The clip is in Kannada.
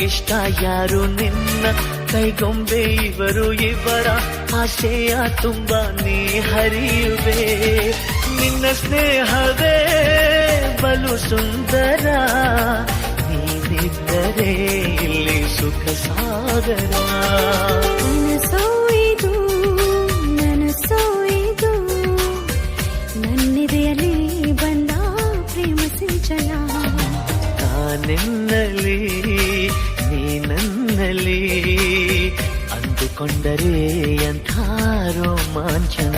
ನನಗಿಷ್ಟ ಯಾರು ನಿನ್ನ ಕೈಗೊಂಬೆ ಇವರು ಇವರ ಆಸೆಯ ತುಂಬ ನೀ ಹರಿಯುವೆ ನಿನ್ನ ಸ್ನೇಹವೇ ಬಲು ಸುಂದರ ನೀನಿದ್ದರೆ ಇಲ್ಲಿ ಸುಖ ಸಾಗರ ನನಸೋಯಿದು ನನ್ನಿದೆಯಲ್ಲಿ ಬಂದ ಪ್ರೇಮ ಸಿಂಚನ ನಾನೆನ್ನಲಿ ನೀನನ್ನಲಿ ಅಂದುಕೊಂಡರೆ ಅಂಥ ರೋಮಾಂಚನ